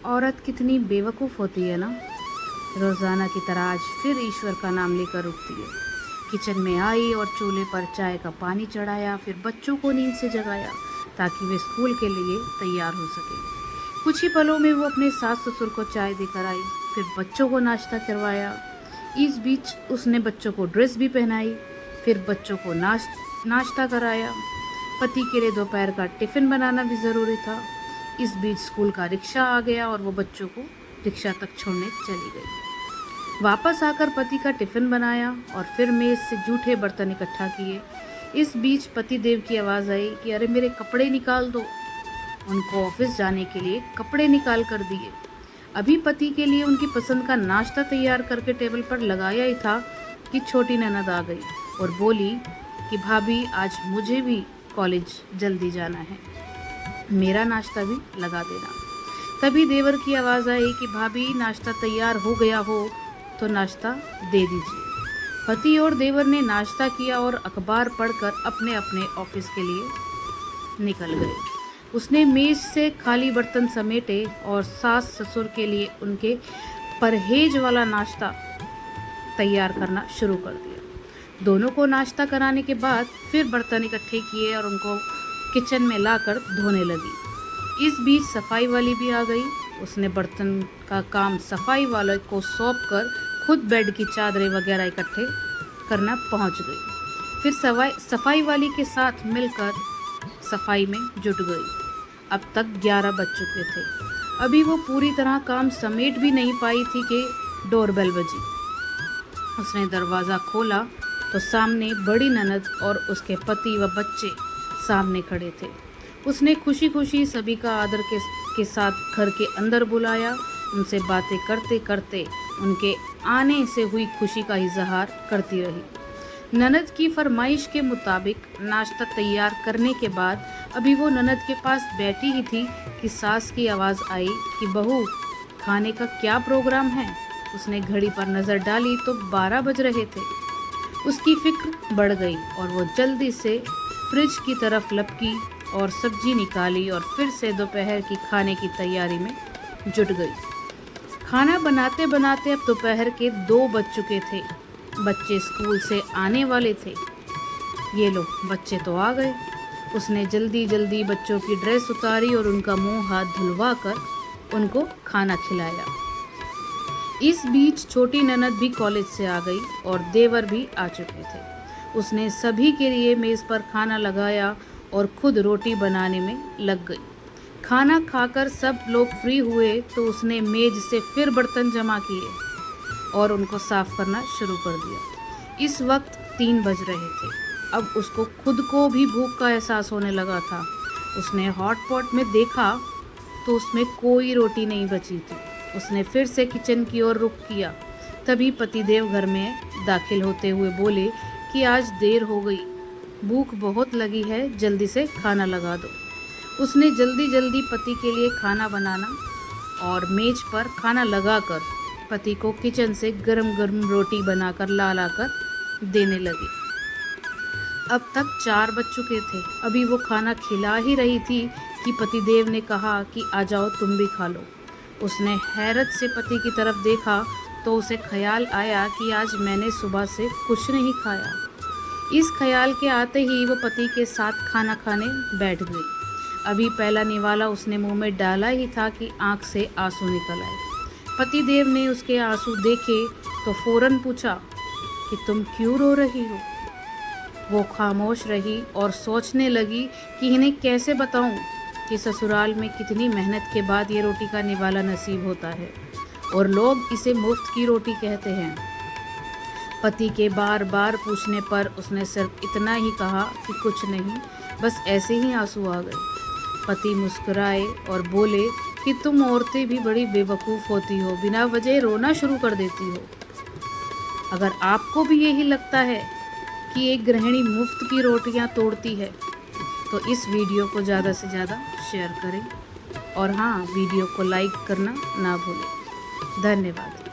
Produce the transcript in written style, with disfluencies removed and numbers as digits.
औरत कितनी बेवकूफ़ होती है ना। रोज़ाना की तरह आज फिर ईश्वर का नाम लेकर उठती है। किचन में आई और चूल्हे पर चाय का पानी चढ़ाया, फिर बच्चों को नींद से जगाया ताकि वे स्कूल के लिए तैयार हो सके। कुछ ही पलों में वो अपने सास ससुर को चाय देकर आई, फिर बच्चों को नाश्ता करवाया। इस बीच उसने बच्चों को ड्रेस भी पहनाई, फिर बच्चों को नाश्ता कराया। पति के लिए दोपहर का टिफ़िन बनाना भी ज़रूरी था। इस बीच स्कूल का रिक्शा आ गया और वो बच्चों को रिक्शा तक छोड़ने चली गई। वापस आकर पति का टिफ़िन बनाया और फिर मेज़ से जूठे बर्तन इकट्ठा किए। इस बीच पति देव की आवाज़ आई कि अरे मेरे कपड़े निकाल दो। उनको ऑफिस जाने के लिए कपड़े निकाल कर दिए। अभी पति के लिए उनकी पसंद का नाश्ता तैयार करके टेबल पर लगाया ही था कि छोटी ननद आ गई और बोली कि भाभी आज मुझे भी कॉलेज जल्दी जाना है, मेरा नाश्ता भी लगा देना। तभी देवर की आवाज़ आई कि भाभी नाश्ता तैयार हो गया हो तो नाश्ता दे दीजिए। पति और देवर ने नाश्ता किया और अखबार पढ़कर अपने अपने ऑफिस के लिए निकल गए। उसने मेज से खाली बर्तन समेटे और सास ससुर के लिए उनके परहेज वाला नाश्ता तैयार करना शुरू कर दिया। दोनों को नाश्ता कराने के बाद फिर बर्तन इकट्ठे किए और उनको किचन में लाकर धोने लगी। इस बीच सफाई वाली भी आ गई। उसने बर्तन का काम सफाई वाले को सौंप कर खुद बेड की चादरें वगैरह इकट्ठे करना पहुंच गई। फिर सफाई वाली के साथ मिलकर सफाई में जुट गई। अब तक 11 बज चुके थे। अभी वो पूरी तरह काम समेट भी नहीं पाई थी कि डोरबेल बजी। उसने दरवाज़ा खोला तो सामने बड़ी ननद और उसके पति व बच्चे सामने खड़े थे। उसने खुशी खुशी सभी का आदर के साथ घर के अंदर बुलाया। उनसे बातें करते करते उनके आने से हुई खुशी का इजहार करती रही। ननद की फरमाइश के मुताबिक नाश्ता तैयार करने के बाद अभी वो ननद के पास बैठी ही थी कि सास की आवाज़ आई कि बहू खाने का क्या प्रोग्राम है। उसने घड़ी पर नज़र डाली तो 12 बज रहे थे। उसकी फिक्र बढ़ गई और वो जल्दी से फ्रिज की तरफ लपकी और सब्जी निकाली और फिर से दोपहर की खाने की तैयारी में जुट गई। खाना बनाते बनाते अब दोपहर के 2 बज चुके थे। बच्चे स्कूल से आने वाले थे। ये लो बच्चे तो आ गए। उसने जल्दी जल्दी बच्चों की ड्रेस उतारी और उनका मुंह हाथ धुलवा कर उनको खाना खिलाया। इस बीच छोटी ननद भी कॉलेज से आ गई और देवर भी आ चुके थे। उसने सभी के लिए मेज़ पर खाना लगाया और खुद रोटी बनाने में लग गई। खाना खाकर सब लोग फ्री हुए तो उसने मेज से फिर बर्तन जमा किए और उनको साफ करना शुरू कर दिया। इस वक्त 3 बज रहे थे। अब उसको खुद को भी भूख का एहसास होने लगा था। उसने हॉट पॉट में देखा तो उसमें कोई रोटी नहीं बची थी। उसने फिर से किचन की ओर रुख किया। तभी पतिदेव घर में दाखिल होते हुए बोले कि आज देर हो गई, भूख बहुत लगी है, जल्दी से खाना लगा दो। उसने जल्दी जल्दी पति के लिए खाना बनाना और मेज पर खाना लगाकर पति को किचन से गरम गरम रोटी बनाकर ला कर देने लगी। अब तक 4 बज चुके थे। अभी वो खाना खिला ही रही थी कि पतिदेव ने कहा कि आ जाओ तुम भी खा लो। उसने हैरत से पति की तरफ देखा तो उसे ख्याल आया कि आज मैंने सुबह से कुछ नहीं खाया। इस ख्याल के आते ही वो पति के साथ खाना खाने बैठ गई। अभी पहला निवाला उसने मुंह में डाला ही था कि आंख से आंसू निकल आए। पतिदेव ने उसके आंसू देखे तो फौरन पूछा कि तुम क्यों रो रही हो। वो खामोश रही और सोचने लगी कि इन्हें कैसे बताऊं कि ससुराल में कितनी मेहनत के बाद ये रोटी का निवाला नसीब होता है और लोग इसे मुफ्त की रोटी कहते हैं। पति के बार बार पूछने पर उसने सिर्फ इतना ही कहा कि कुछ नहीं, बस ऐसे ही आंसू आ गए। पति मुस्कुराए और बोले कि तुम औरतें भी बड़ी बेवकूफ़ होती हो, बिना वजह रोना शुरू कर देती हो। अगर आपको भी यही लगता है कि एक गृहिणी मुफ्त की रोटियां तोड़ती है तो इस वीडियो को ज़्यादा से ज़्यादा शेयर करें और हाँ, वीडियो को लाइक करना ना भूलें। धन्यवाद।